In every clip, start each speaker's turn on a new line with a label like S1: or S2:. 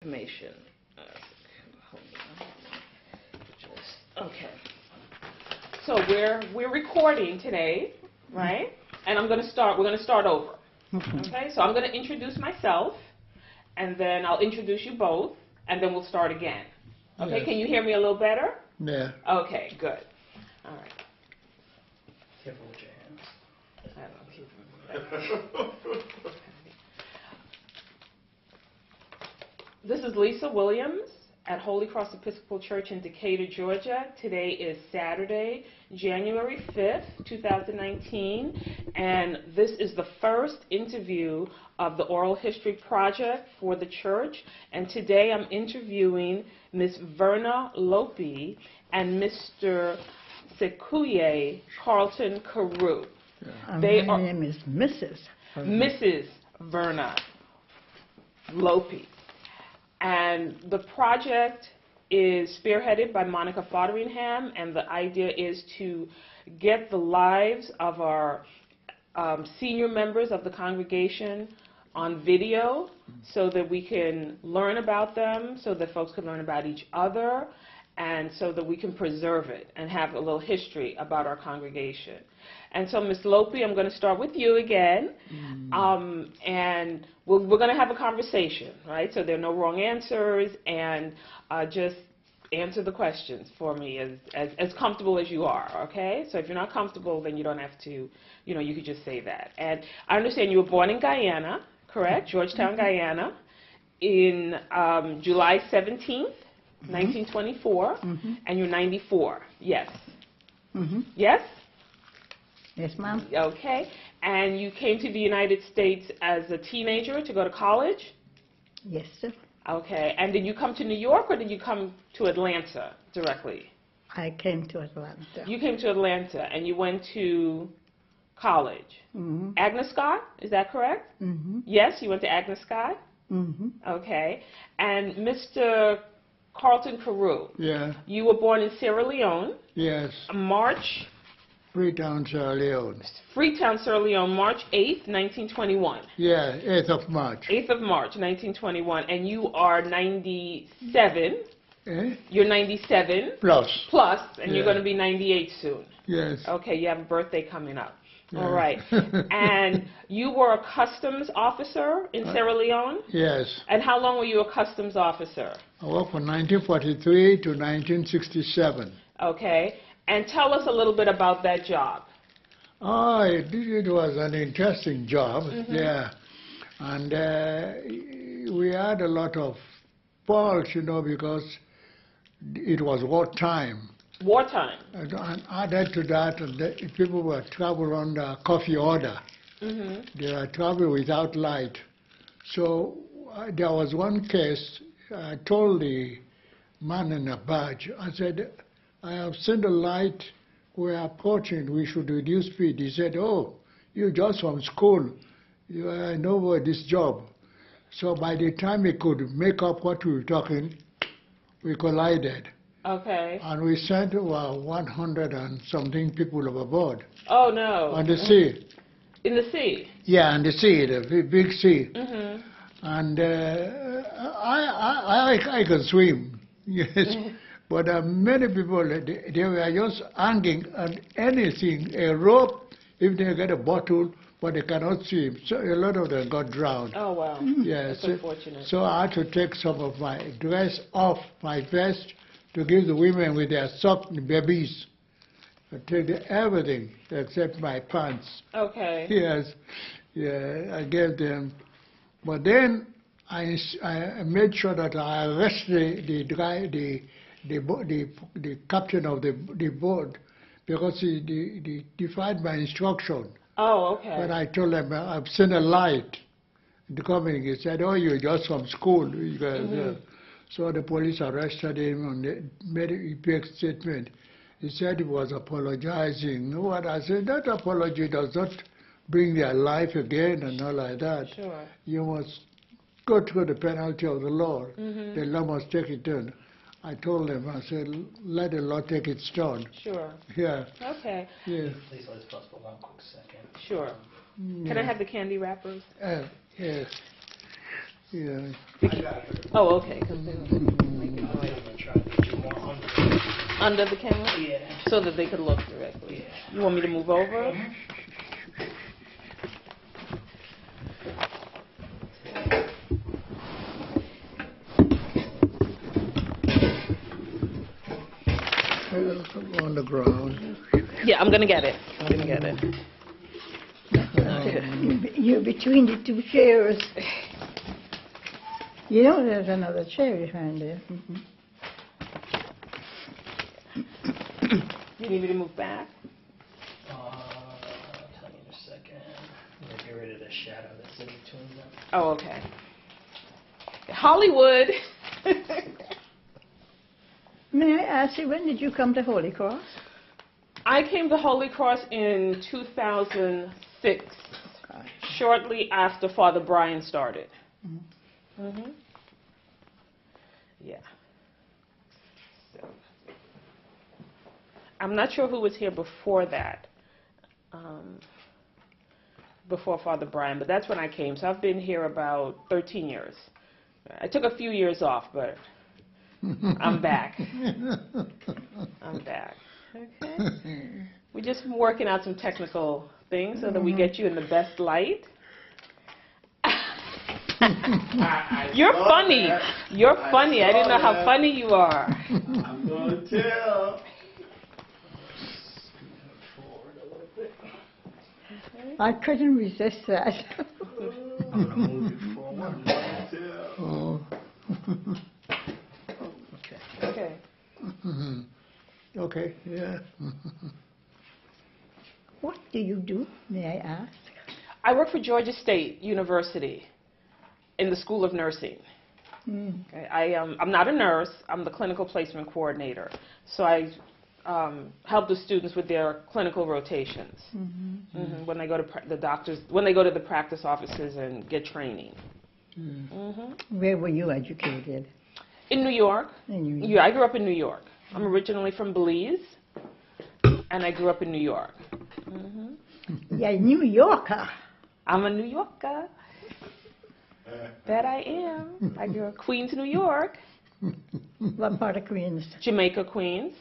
S1: information. Hold on. Okay. So we're recording today, right? And we're going to start over. Okay? So I'm going to introduce myself, and then I'll introduce you both, and then we'll start again. Okay? Yes. Can you hear me a little better?
S2: Yeah.
S1: Okay, good. All right.
S2: Careful with your hands.
S1: This is Lisa Williams at Holy Cross Episcopal Church in Decatur, Georgia. Today is Saturday, January 5th, 2019, and this is the first interview of the Oral History Project for the church. And today I'm interviewing Ms. Verna Lope and Mr. Sekuye Carlton Carew.
S3: My name is Mrs.
S1: Mrs. Verna Lope. And the project is spearheaded by Monica Fotheringham, and the idea is to get the lives of our senior members of the congregation on video so that we can learn about them, so that folks can learn about each other, and so that we can preserve it and have a little history about our congregation. And so, Ms. Lope, I'm going to start with you again, and we're going to have a conversation, right? So there are no wrong answers, and just answer the questions for me as comfortable as you are, okay? So if you're not comfortable, then you don't have to, you could just say that. And I understand you were born in Guyana, correct? Georgetown, Guyana, in July 17th, 1924, and you're 94, yes? Yes?
S3: Yes, ma'am.
S1: Okay. And you came to the United States as a teenager to go to college?
S3: Yes, sir.
S1: Okay. And did you come to New York, or did you come to Atlanta directly?
S3: I came to Atlanta.
S1: You came to Atlanta, and you went to college. Agnes Scott, is that correct? Yes, you went to Agnes Scott? Okay. And Mr. Carlton Carew.
S2: Yeah.
S1: You were born in Sierra Leone.
S2: Yes.
S1: March.
S2: Freetown, Sierra Leone.
S1: Freetown, Sierra Leone, March 8th, 1921.
S2: Yeah, 8th of March.
S1: 8th of March, 1921. And you are 97.
S2: Eh?
S1: You're 97.
S2: Plus.
S1: Plus, and
S2: Yeah.
S1: you're going to be 98 soon.
S2: Yes.
S1: Okay, you have a birthday coming up.
S2: Yeah.
S1: All right. And you were a customs officer in Sierra Leone?
S2: Yes.
S1: And how long were you a customs officer?
S2: I worked from 1943 to 1967.
S1: Okay. And tell us a little bit about that job.
S2: Oh, it was an interesting job, yeah. And we had a lot of faults, because it was wartime.
S1: Wartime.
S2: And added to that, the people were traveling under coffee order. They were traveling without light. So there was one case, I told the man in a badge, I said, I have seen the light, we are approaching, we should reduce speed. He said, oh, you're just from school, I know about this job. So by the time he could make up what we were talking, we collided.
S1: Okay.
S2: And we sent 100 and something people overboard.
S1: Oh, no.
S2: On the sea.
S1: In the sea?
S2: Yeah, on the sea, the big sea. And I can swim, yes. But many people, they were just hanging on anything, a rope, if they get a bottle, but they cannot swim. So a lot of them got drowned.
S1: Oh, wow.
S2: Yes.
S1: That's unfortunate.
S2: So I had to take some of my dress off my vest to give the women with their sock babies. I take everything except my pants.
S1: Okay.
S2: Yes. Yeah, I gave them. But then I made sure that I arrested the captain of the boat, because he defied my instruction.
S1: Oh, okay.
S2: But I told him, I've seen a light coming. He said, oh, you're just from school. So the police arrested him and made a big statement. He said he was apologizing. What I said, that apology does not bring their life again and all like that.
S1: Sure.
S2: You must go through the penalty of the law. The law must take it in. I told them, I said, let the law take its turn.
S1: Sure.
S2: Yeah.
S1: Okay.
S2: Yeah.
S4: Please let us pause for 1 quick second.
S1: Sure. Can I have the candy wrappers?
S2: Yes. Yeah.
S1: Oh, okay. 'Cause they were making
S4: I'm
S1: noise.
S4: gonna try to get you more under.
S1: Under the camera?
S4: Yeah.
S1: So that they could look directly. You want me to move over?
S2: On the ground.
S1: Yeah, I'm gonna get it. I'm gonna get it.
S3: You're between the two chairs. You know there's another chair behind there.
S1: You need me to move back?
S4: I'll tell you in a second. I'm gonna get rid of the shadow that's in between them.
S1: Oh, okay. Hollywood.
S3: May I ask you, when did you come to Holy Cross?
S1: I came to Holy Cross in 2006, shortly after Father Brian started. Mm-hmm. Yeah. So, I'm not sure who was here before that, before Father Brian, but that's when I came. So I've been here about 13 years. I took a few years off, but I'm back. I'm back. Okay. We're just working out some technical things so that we get you in the best light. You're funny. You're funny. I didn't know how funny you are.
S4: I'm gonna tell. Forward a little bit.
S3: I couldn't resist that.
S4: I'm gonna move you forward. I'm gonna tell.
S2: Oh.
S4: Okay.
S1: Okay.
S2: Okay, yeah.
S3: What do you do, may I ask?
S1: I work for Georgia State University in the School of Nursing. Okay. I'm not a nurse. I'm the clinical placement coordinator. So I help the students with their clinical rotations when they go to the doctors, when they go to the practice offices and get training.
S3: Where were you educated?
S1: In New York.
S3: In New York.
S1: Yeah, I grew up in New York. I'm originally from Belize, and I grew up in New York.
S3: Yeah, New Yorker.
S1: I'm a New Yorker. That I am. I grew up Queens, New York.
S3: What part of Queens?
S1: Jamaica, Queens.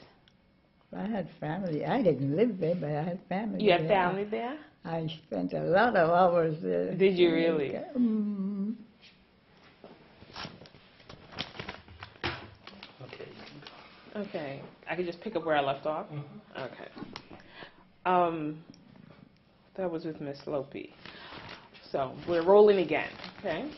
S3: I had family. I didn't live there, but I had family.
S1: You had
S3: there.
S1: family there?
S3: I spent a lot of hours there.
S1: Did you really?
S4: Okay.
S1: Okay. I could just pick up where I left off? Okay. That was with Miss Lopi. So we're rolling again, okay?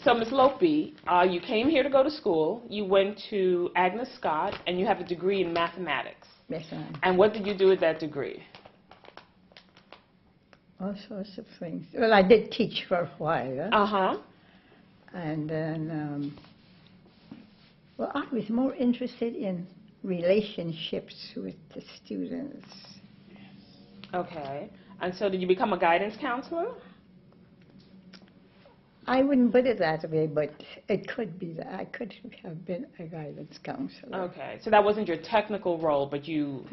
S1: So Miss Lopi, you came here to go to school. You went to Agnes Scott, and you have a degree in mathematics.
S3: Yes, ma'am.
S1: And what did you do with that degree?
S3: All sorts of things. Well, I did teach for a while.
S1: Uh-huh.
S3: And then, well, I was more interested in relationships with the students.
S1: Okay. And so did you become a guidance counselor?
S3: I wouldn't put it that way, but it could be that I could have been a guidance counselor.
S1: Okay. So that wasn't your technical role, but you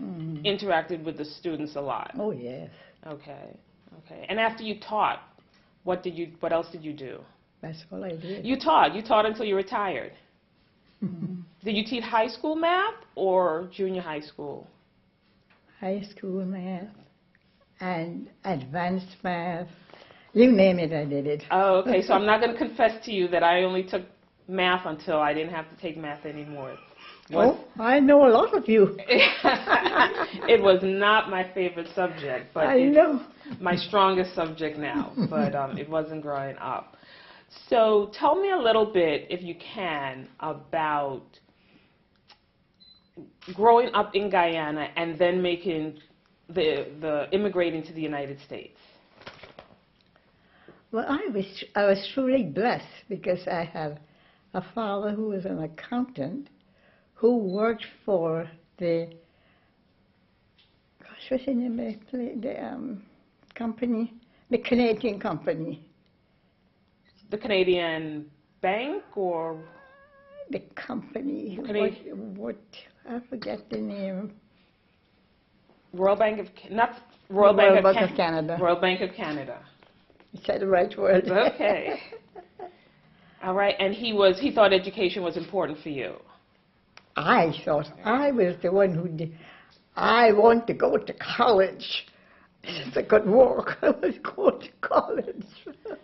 S1: interacted with the students a lot.
S3: Oh, yes.
S1: Okay. Okay. And after you taught, what else did you do?
S3: That's all I did.
S1: You taught. You taught until you retired. Did you teach high school math or junior high school?
S3: High school math and advanced math. You name it, I did it.
S1: Oh, okay. So I'm not going to confess to you that I only took math until I didn't have to take math anymore.
S3: Oh, I know a lot of you.
S1: It was not my favorite subject, but
S3: I know.
S1: my strongest subject now, but it wasn't growing up. So tell me a little bit, if you can, about growing up in Guyana and then making the immigrating to the United States.
S3: Well, I was truly blessed because I have a father who was an accountant who worked for the, what's the name of the company? The Canadian company.
S1: The Canadian Bank or?
S3: The company. What I forget the name.
S1: Royal Bank of, not
S3: Royal
S1: Bank
S3: Bank of Canada.
S1: Royal Bank of Canada.
S3: You said the right word.
S1: Okay. All right, and he thought education was important for you.
S3: I thought I was the one who did. I want to go to college. Since I could walk, I was going to college.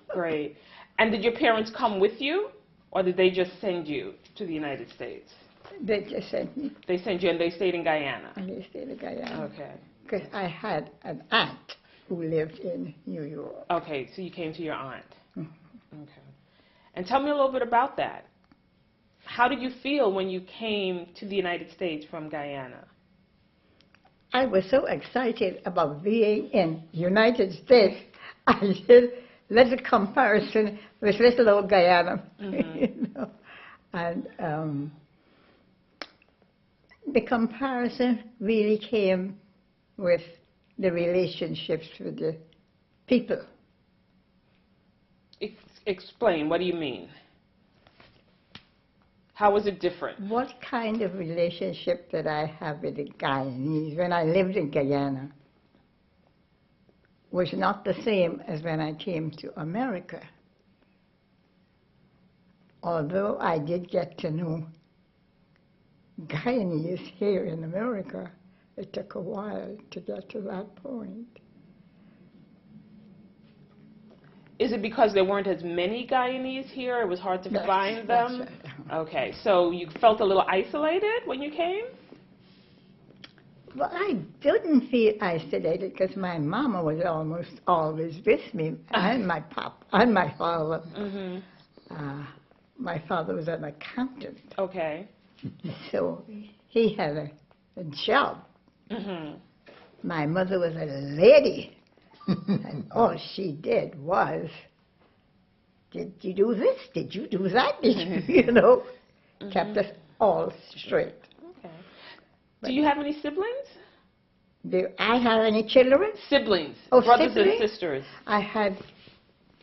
S1: Great. And did your parents come with you, or did they just send you to the United States?
S3: They just sent me,
S1: They sent you, and they stayed in Guyana.
S3: and they stayed in Guyana.
S1: Okay.
S3: Because I had an aunt who lived in New York.
S1: Okay, so you came to your aunt.
S3: Mhm.
S1: Okay. And tell me a little bit about that. How did you feel when you came to the United States from Guyana?
S3: I was so excited about being in the United States, I did little comparison with little old Guyana.
S1: Mhm.
S3: You know? And the comparison really came with the relationships with the people.
S1: Explain, what do you mean? How was it different?
S3: What kind of relationship did I have with the Guyanese when I lived in Guyana was not the same as when I came to America. Although I did get to know Guyanese here in America, it took a while to get to that point.
S1: Is it because there weren't as many Guyanese here? It was hard to find them?
S3: That's right.
S1: Okay, so you felt a little isolated when you came?
S3: Well, I didn't feel isolated because my mama was almost always with me, and my pop, and my father.
S1: Mm-hmm.
S3: My father was an accountant,
S1: Okay.
S3: so he had a job.
S1: Mm-hmm.
S3: My mother was a lady, and all she did was, did you do this? Did you do that? Did you, you know, kept us all straight.
S1: Okay. Do you have any siblings?
S3: Do I have any children?
S1: Siblings.
S3: Oh,
S1: brothers
S3: siblings?
S1: and sisters.
S3: I had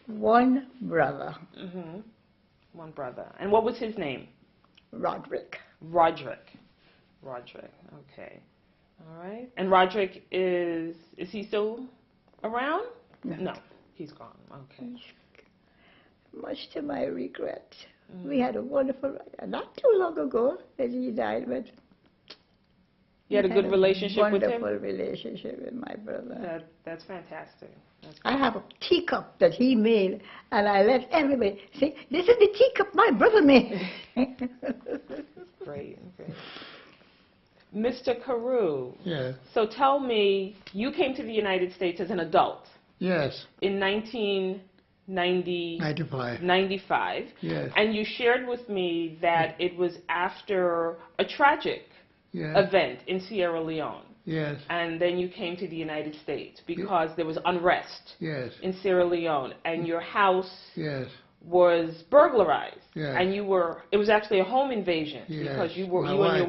S3: one brother,
S1: Mm-hmm. One brother. And what was his name?
S3: Roderick.
S1: Roderick. Roderick. Okay. All right. And Roderick is he still around? No, he's gone. Okay.
S3: Much to my regret. We had a wonderful, not too long ago that he died, but
S1: You had a good relationship with him?
S3: wonderful relationship with my brother.
S1: That's fantastic. That's
S3: I have a teacup that he made, and I let everybody say, this is the teacup my brother made.
S1: great. Mr. Carew,
S2: Yes.
S1: so tell me, you came to the United States as an adult
S2: Yes.
S1: in 1995.
S2: 95. Yes.
S1: And you shared with me that it was after a tragic
S2: Yes.
S1: event in Sierra Leone.
S2: Yes.
S1: And then you came to the United States because there was unrest
S2: Yes.
S1: in Sierra Leone, and your house
S2: Yes.
S1: was burglarized.
S2: Yes.
S1: And it was actually a home invasion
S2: Yes.
S1: because you
S2: My
S1: and your